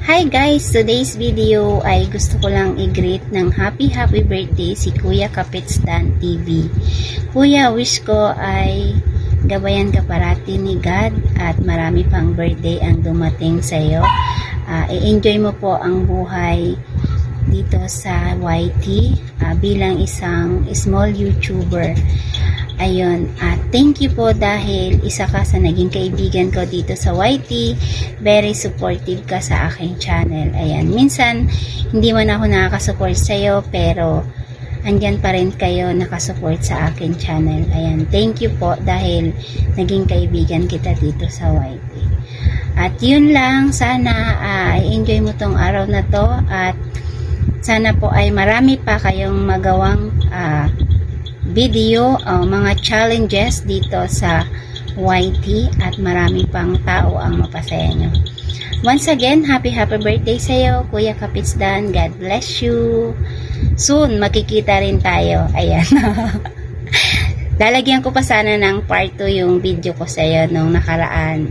Hi guys! Today's video ay gusto ko lang i-greet ng happy birthday si Kuya Kapits Dan TV. Kuya, wish ko ay gabayan ka parati ni God at marami pang birthday ang dumating sa iyo. I-enjoy mo po ang buhay dito sa YT bilang isang small YouTuber. Ayun, thank you po dahil isa ka sa naging kaibigan ko dito sa YT. Very supportive ka sa aking channel. Ayan, minsan hindi man ako nakakasupport sa iyo pero andyan pa rin kayo nakasupport sa aking channel. Ayan, thank you po dahil naging kaibigan kita dito sa YT. At yun lang, sana enjoy mo tong araw na to at sana po ay marami pa kayong magawang video, mga challenges dito sa YT at marami pang tao ang mapasaya nyo. Once again, happy birthday sa iyo, Kuya Kapits Dan. God bless you. Soon, makikita rin tayo. Ayan. Lalagyan ko pa sana ng part 2 yung video ko sa iyo nung nakaraan.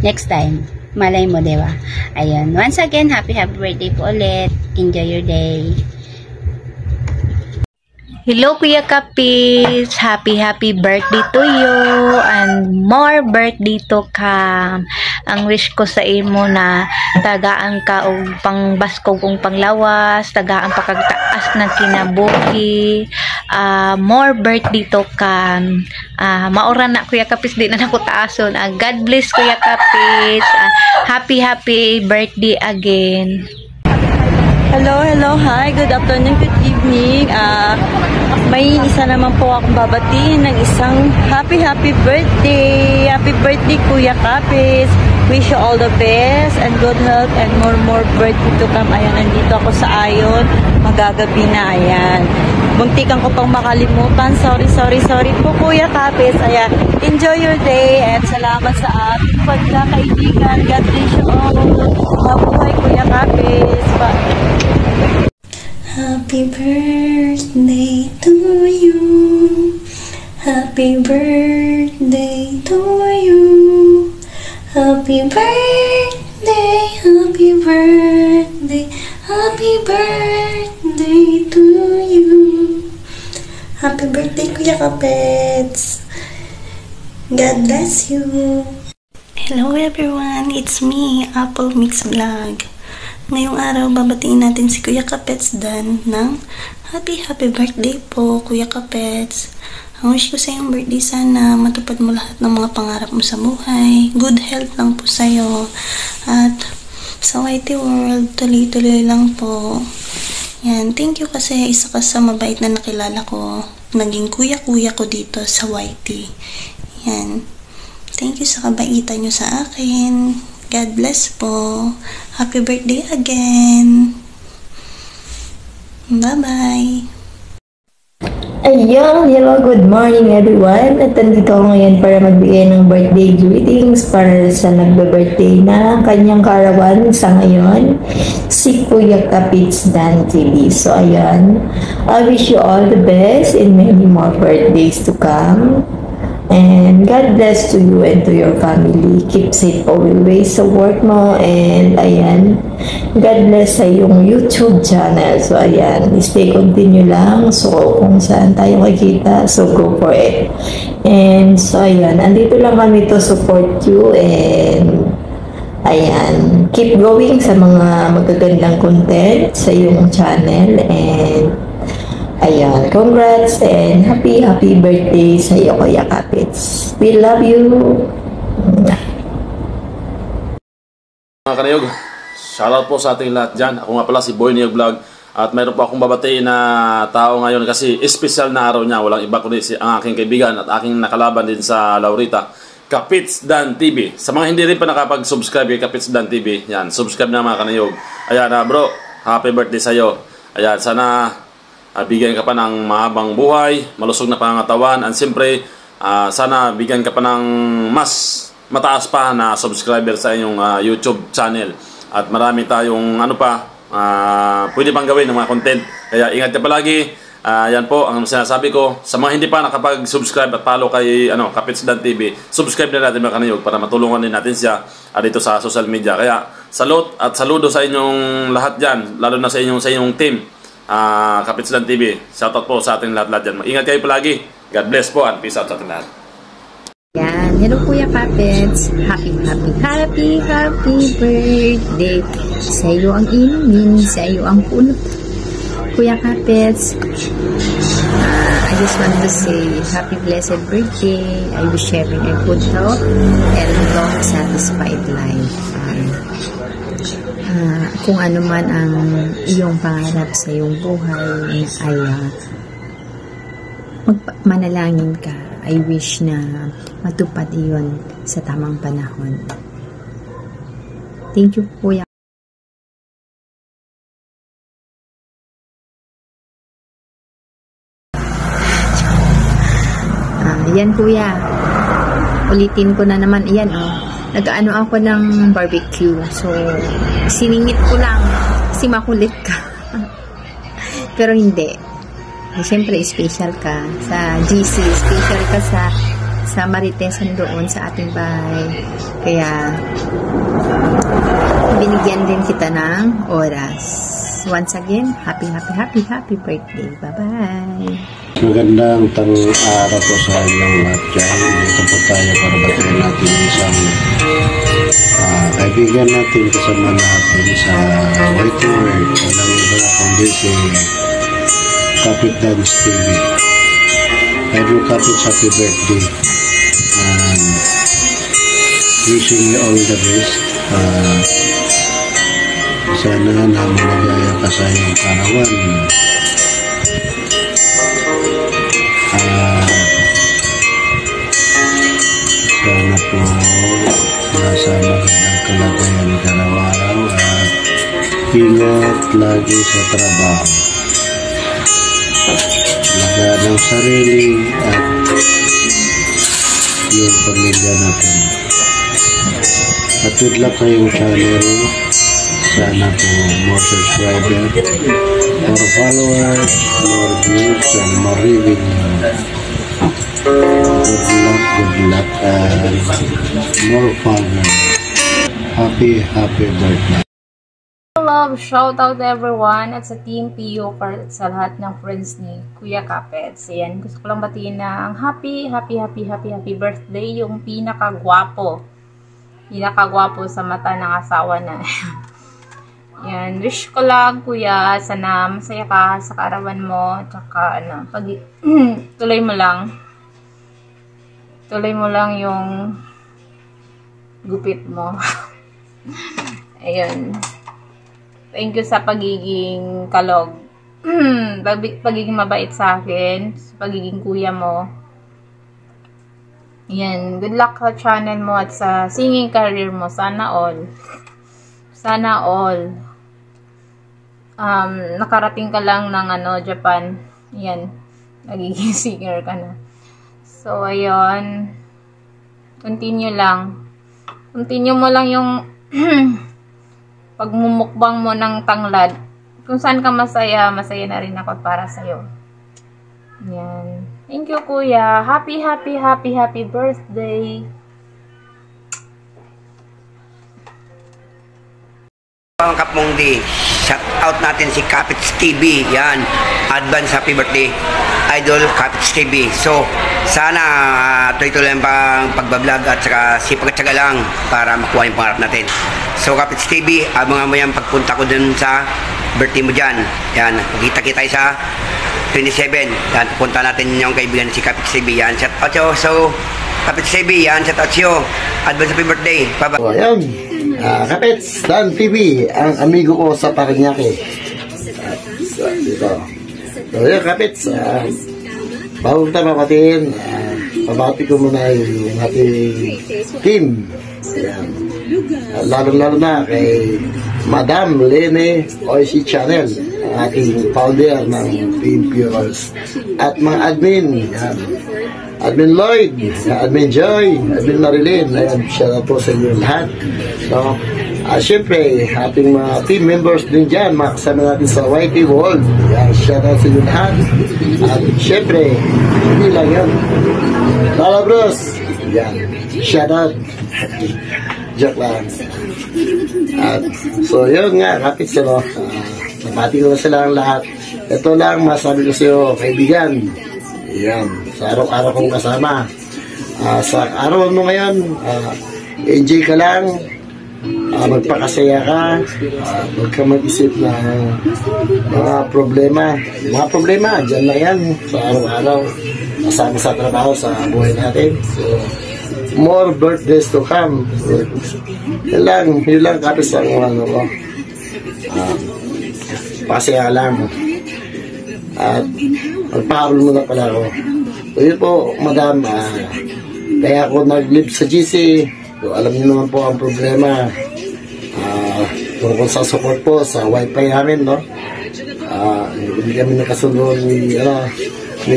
Next time. Malay mo, diba? Ayan. Once again, happy birthday po ulit. Enjoy your day. Hello Kuya Kapits, happy birthday to you and more birthday to come. Ang wish ko sa imo na tagaan ka og pangbaskog kong panglawas, tagaan pa kag taas ng kinabuhi. More birthday to come. Maura na Kuya Kapits, di na nako taason. God bless Kuya Kapits. Happy birthday again. Hello, hi, good afternoon, good evening. May isa naman po akong babatiin ng isang happy birthday. Happy birthday, Kuya Kapits. Wish you all the best and good health and more birthday to come. Ayan, nandito ako sa Ayon. Magagabi na, ayan. Muntikan ko pang makalimutan. Sorry po, Kuya Kapits. Ayan, enjoy your day and salamat sa ating pagkakaibigan. God bless you all. Mabuhay, Kuya Kapits. Bye. Happy birthday to you. Happy birthday to you. Happy birthday, happy birthday, happy birthday to you. Happy birthday, Kuya Kapits. God bless you. Hello everyone, it's me, Apple Mix Vlog. Ngayong araw, babatiin natin si Kuya Kapits Dan ng happy birthday po, Kuya Kapits. Ang wish ko sa iyong birthday, sana matupad mo lahat ng mga pangarap mo sa buhay. Good health lang po sa'yo. At sa YT World, tuloy-tuloy lang po. Yan, thank you kasi isa ka sa mabait na nakilala ko. Naging kuya-kuya ko dito sa YT. Yan. Thank you sa kabaitan nyo sa akin. God bless po. Happy birthday again. Bye-bye. Ayun, hello, good morning everyone. At nandito ako ngayon para magbigay ng birthday greetings para sa nagbe-birthday na kanyang karawan sa ngayon, si Kuya Kapits Dan TV. So ayun, I wish you all the best in many more birthdays to come. And God bless to you and to your family. Keep safe always sa work mo. And ayan, God bless sa iyong YouTube channel. So ayan, stay continue lang. So kung saan tayo makikita, so go for it. And so ayan, andito lang kami to support you. And ayan, keep going sa mga magagandang content sa iyong channel. And ayan, congrats and happy birthday sa iyo, Kuya Kapits. We love you. Mga kanayog, shoutout po sa ating lahat dyan. Ako nga pala si Boy Niyog Vlog. At mayroon po akong babatiin na tao ngayon kasi special na araw niya. Walang iba kundi ang aking kaibigan at aking nakalaban din sa Laurita, Kapits Dan TV. Sa mga hindi rin pa nakapag-subscribe kay Kapits Dan TV, yan, subscribe na mga kanayog. Ayan bro, happy birthday sa iyo. Ayan, sana bigyan ka pa ng mahabang buhay, malusog na pangangatawan, and siyempre, sana bigyan ka pa ng mas mataas pa na subscriber sa inyong YouTube channel. At marami tayong pwede pang gawin ng mga content. Kaya ingat ka palagi Yan po ang sinasabi ko. Sa mga hindi pa nakapag-subscribe at follow kay Kapits Dan TV, subscribe na natin mga kanayog para matulungan din natin siya dito sa social media. Kaya salute at saludo sa inyong lahat dyan, lalo na sa inyong team, Kapits Dan TV. Shoutout po sa ating lahat dyan. Ingat kayo palagi. God bless po and peace out sa ating lahat. Yan. Hello Kuya Kapits. Happy birthday. Sa iyo ang inumin, sa iyo ang punot. Kuya Kapits, I just want to say happy blessed birthday. I wish having a good health and long satisfied life. Kung ano man ang iyong pangarap sa iyong buhay ay manalangin ka. I wish na matupad iyon sa tamang panahon. Thank you, Kuya. Yan Kuya, ulitin ko na naman, yan nag-ano ako ng barbecue, so siningit ko lang kasi makulit ka. Pero hindi, siyempre special ka sa GC, special ka sa Maritesan doon sa ating bahay, kaya binigyan din kita ng oras. Once again, happy birthday. Bye-bye. Magandang araw po sa inyong lahat dyan. Dito po tayo para batiin natin isang kaibigan natin, kasama natin sa White World. Walang iba na kundi si Kapits Dan TV. Hello Kapits, happy birthday. And wishing you all the best. Sana na malagaya ka sa iyong karawan. Sana po nasa magandang kalagayan ka araw-araw at ingat lagi sa trabaho. Alagaan ng sarili at yung pamilya natin. At good luck kayong channel. Sana po more subscribers, more followers, more views, and more revenue. Good luck, and more followers. Happy birthday. Love, shout out everyone at sa Team PU para sa lahat ng friends ni Kuya Kapits. Ayan, gusto ko lang batiin na ang happy birthday yung pinakagwapo sa mata ng asawa na. Yan, wish ko lang Kuya, sana masaya ka sa kaarawan mo, tsaka tuloy mo lang yung gupit mo. Ayun. Thank you sa pagiging kalog. Pagiging mabait sa akin, sa pagiging kuya mo. Yan, good luck sa channel mo at sa singing career mo. Sana all. Nakarating ka lang ng Japan. Yan, nagiging singer ka na. So, ayun. Continue mo lang yung pagmumukbang mo ng tanglad. Kung saan ka masaya na rin ako para sa'yo. Yan. Thank you, Kuya. Happy birthday. Mga kapmongdi, shout out natin si Kapits TV. Yan, advance happy birthday Idol Kapits TV. So sana tuloy-tuloy ang pagbablog at saka sipag-tsaga lang para makuha yung pangarap natin. So Kapits TV, abangan mo yan pagpunta ko dun sa birthday mo dyan. Yan, magkita-kita sa 27. Yan, pupunta natin yung kaibigan si Kapits TV. Yan, shout out yo. So Kapits TV, yan, shout out yo. Advance happy birthday. Bye-bye. So ayan, Kapits Dan TV, ang amigo ko sa Parañaque. Dito. So ayan Kapits, bago kita mapatiin, pabati ko muna yung ating team. Ayan. Lalo na kay Madam Lene OIC Channel, ang ating founder ng Team Purals. At mga admin, yan. Admin Lloyd, Admin Joy, Admin Marilyn, ayan, siya na po sa inyo lahat. So, Siyempre, ating mga team members din dyan, mga kasama natin sa YT World. Yan, shout out sa inyo lahat. At siyempre, hindi lang yun. Lala Bros! Yan, shout out. Joke lang. At, so yun nga, kapits, nabati ko na sila ang lahat. Ito lang, masabi ko sa iyo, kaibigan. Yan, sa araw-araw kong kasama. Sa araw mo ngayon, enjoy ka lang. Magpakasaya ka, huwag ka mag-isip na mga problema. Mga problema, dyan na yan sa araw-araw, kasama sa trabaho, sa buhay natin. So, more birthdays to come. So, yun lang kapis ang ano ko. Pasaya lang. At magpaharol muna pala ako. So, yun po, madam, kaya ako nag-live sa GC. So, alam niyo naman po ang problema tungkol sa support po sa wifi namin, no? Hindi kami nakasundo ni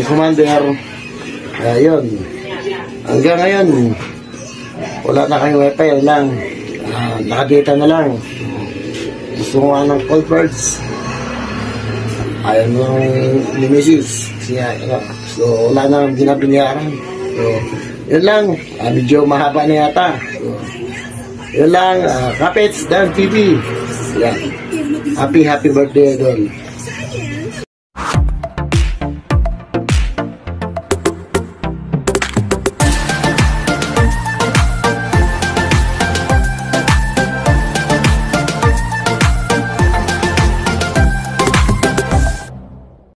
Commander. Yun. Hanggang ngayon, wala na kayong wifi, yun lang. Nakadata na lang. Gusto ko nga ng call birds. Ayaw nung ni Mrs. So, wala na ginabinyaran. So, yun lang, medyo mahaba na yata. So, yun lang, Kapits Dan TV. Yan. Happy birthday, Idol.